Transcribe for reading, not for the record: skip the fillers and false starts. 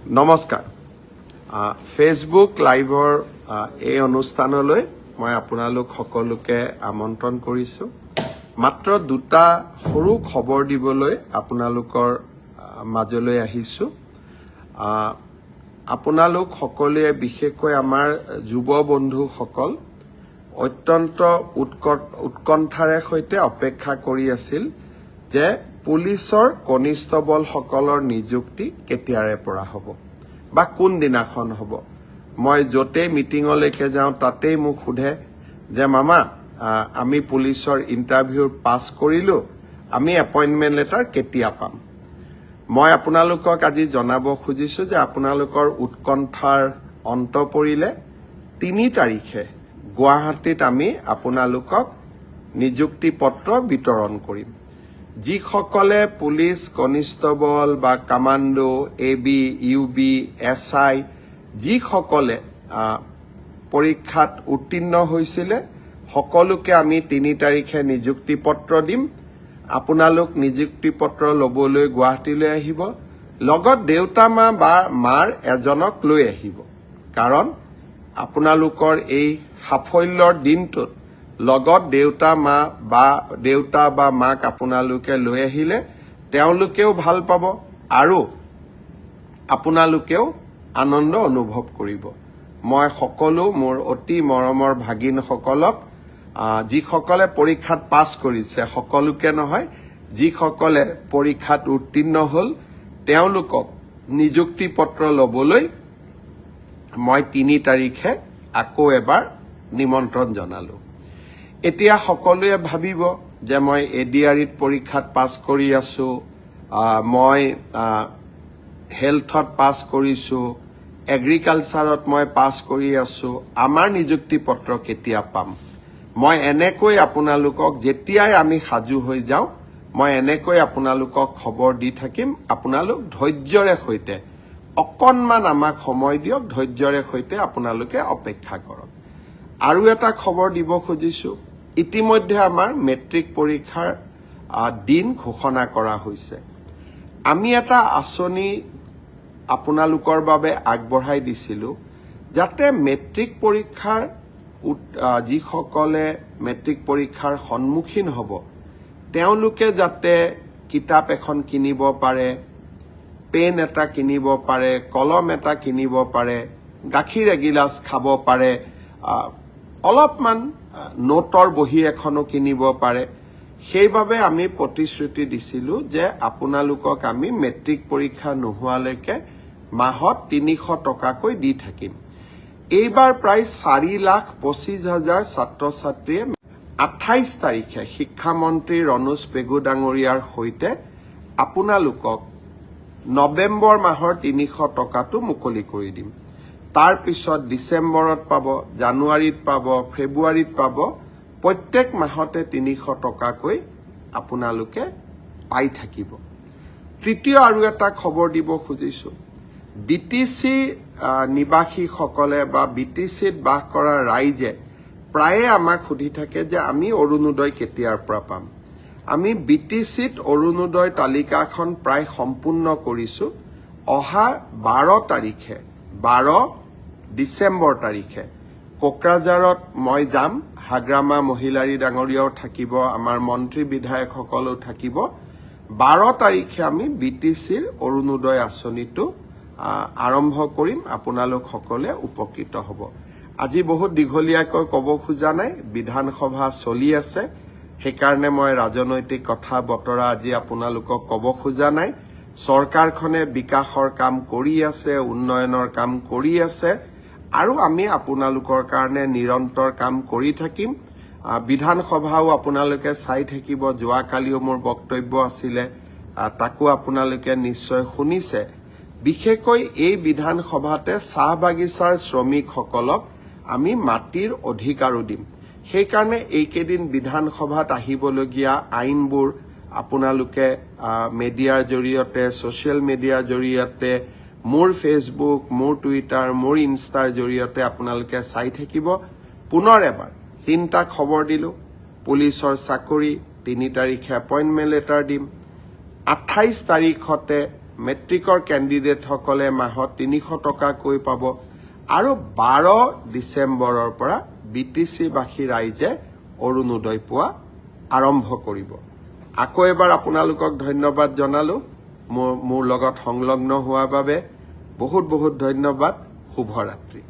নমস্কাৰ ফেচবুক লাইভৰ এই অনুষ্ঠানলৈ মই আপোনালোক সকলোকে আমন্ত্ৰণ কৰিছো মাত্ৰ দুটা সৰু খবৰ দিবলৈ আপোনালোকৰ মাজলৈ আহিছো আপোনালোক সকলোৱে বিশেষকৈ আমাৰ যুৱ বন্ধুসকল অত্যন্ত উৎকণ্ঠাৰে সৈতে অপেক্ষা কৰি আছিল যে পুলিচৰ কনিষ্টবল সকলৰ নিযুক্তি কেতিয়াৰে পৰা হ'ব বা কোন দিনাখন হ'ব মই যতে মিটিংলৈকে যাওঁ তাতেই মোক সোধে যে মামা আমি পুলিচৰ ইন্টাৰভিউ পাছ কৰিলো আমি এপইন্টমেন্ট লেটাৰ কেতিয়া পাম মই আপোনালোকক আজি জনাব খুজিছো যে আপোনালোকৰ উৎকণ্ঠাৰ অন্ত পৰিলে 3 তাৰিখে গুৱাহাটীত আমি আপোনালোকক নিযুক্তি পত্ৰ বিতৰণ কৰিম যিসকলে পুলিচ কনিষ্টবল বা কমান্ডো এবি ইউবি এসআই যিসকলে পৰীক্ষাত উত্তীৰ্ণ হৈছিলে সকলোকে আমি 3 তাৰিখে নিযুক্তি পত্ৰ দিম আপোনালোক নিযুক্তি পত্ৰ লবলৈ গুৱাহাটীলৈ আহিব লগত দেউতা মা বা মাৰ এজনক লৈ আহিব কাৰণ আপোনালোকৰ এই সাফল্যৰ দিনটোত লগত দেউতা বা মাক আপোনালোকে লৈ আহিলে তেওঁলোকেও ভাল পাব আৰু আপোনালোকেও আনন্দ অনুভৱ কৰিব মই সকলো মোৰ অতি মৰমৰ ভাগিনসকলক যিসকলে পৰীক্ষাত পাছ কৰিছে সকলোকে নহয় যিসকলে পৰীক্ষাত উত্তীৰ্ণ হ'ল তেওঁলোকক নিযুক্তি পত্ৰ লবলৈ মই 3 তাৰিখে আকৌ এবাৰ নিমন্ত্ৰণ জনালো এতিয়া সকলোৱে ভাবিব যে মই এডিআৰিত পৰীক্ষাত পাছ কৰি আছো মই হেলথত পাছ কৰিছো এগ্ৰিকালচাৰত মই পাছ কৰি আছো আমাৰ নিযুক্তি পত্ৰ কেতিয়া পাম মই এনেকৈ আপোনালোকক যেতিয়াই আমি সাজু হৈ যাওঁ মই এনেকৈ আপোনালোকক খবৰ দি থাকিম আপোনালোক ধৈৰ্যৰে সৈতে অকনমান আমাক সময় দিয়ক ধৈৰ্যৰে সৈতে আপোনালোকে অপেক্ষা কৰক আৰু এটা খবৰ দিব খুজিছো ইতিমধ্যে আমাৰ মেট্ৰিক পৰীক্ষাৰ দিন ঘোষণা কৰা হৈছে আমি এটা আঁচনি আপোনালোকৰ বাবে আগবঢ়াই দিছিলো যাতে মেট্ৰিক পৰীক্ষাৰ যিসকলে মেট্ৰিক পৰীক্ষাৰ সন্মুখীন হ'ব তেওঁলোকে যাতে কিতাপ এখন কিনিব পাৰে পেন এটা কিনিব পাৰে কলম এটা কিনিব পাৰে গাখীৰ এগিলাচ খাব পাৰে অলপমান নোটৰ বহি এখনো কিনিব পাৰে সেইবাবে আমি প্ৰতিশ্ৰুতি দিছিলো যে আপোনালোকক আমি মেট্ৰিক পৰীক্ষা নোহোৱালৈকে মাহত 300 টকাকৈ দি থাকিম এইবাৰ প্ৰায় 4,25,000 ছাত্ৰ ছাত্ৰীয়ে 28 তাৰিখে শিক্ষামন্ত্ৰী ৰণোজ পেগু ডাঙৰীয়াৰ সৈতে আপোনালোকক নৱেম্বৰ মাহৰ 300 টকাটো মুকলি কৰি দিম তাৰ পিছত ডিসেম্বৰত পাব জানুৱাৰীত পাব ফেব্ৰুৱাৰীত পাব প্ৰত্যেক মাহতে 300 টকাকৈ আপোনালোকে পাই থাকিব তৃতীয় আৰু এটা খবৰ দিব খুজিছো বিটিসি নিবাসীসকলে বা বিটিসিত বাস কৰা ৰাইজে প্ৰায়ে আমাক সুধি থাকে যে আমি অৰুণোদয় কেতিয়াৰ পৰা পাম আমি বিটিসিত অৰুণোদয় তালিকাখন প্ৰায় সম্পূৰ্ণ কৰিছো অহা 12 তাৰিখে 12 ডিসেম্বৰ তাৰিখে কোকৰাঝাৰত মই যাম হাগ্ৰামা মহিলাৰী ডাঙৰীয়াও থাকিব আমাৰ মন্ত্ৰী বিধায়কসকলো থাকিব 12 তাৰিখে আমি বিটিসিৰ অৰুণোদয় আঁচনিটো আৰম্ভ কৰিম আপোনালোক সকলে উপকৃত হ'ব আজি বহুত দীঘলীয়াকৈ ক'ব খোজা নাই বিধানসভা চলি আছে সেইকাৰণে মই ৰাজনৈতিক কথা বতৰা আজি আপোনালোকক ক'ব খোজা নাই চৰকাৰখনে বিকাশৰ কাম কৰি আছে উন্নয়নৰ কাম কৰি আছে আৰু আমি আপোনালোকৰ কাৰণে নিৰন্তৰ কাম কৰি থাকিম বিধানসভাও আপোনালোকে চাই থাকিব যোৱাকালিও মোৰ বক্তব্য আছিলে তাকো আপোনালোকে নিশ্চয় শুনিছে বিশেষকৈ এই বিধানসভাতে চাহ বাগিচাৰ শ্ৰমিকসকলক আমি মাটিৰ অধিকাৰো দিম সেইকাৰণে এইকেইদিন বিধানসভাত আহিবলগীয়া আইনবোৰ আপোনালোকে মিডিয়াৰ জৰিয়তে সোশ্যাল মিডিয়াৰ জৰিয়তে মোৰ ফেসবুক মোৰ টুইটাৰ মোৰ ইনষ্টাৰ জৰিয়তে আপোনালোকে চাই থাকিব পুনৰ এবাৰ 3টা খবৰ দিলো পুলিচৰ চাকৰি 3 তাৰিখে এপইন্টমেন্ট লেটাৰ দিম 28 তাৰিখতে মেট্ৰিকৰ কেণ্ডিডেটসকলে মাহত 300 টকাকৈ পাব আৰু 12 ডিচেম্বৰৰ পৰা BTC-বাসী ৰাইজে অৰুণোদয় পোৱা আৰম্ভ কৰিব। আকৌ এবাৰ আপোনালোকক ধন্যবাদ জনালো মোৰ লগত সংলগ্ন হোৱাৰ বাবে। বহুত বহুত ধন্যবাদ। শুভৰাত্ৰি।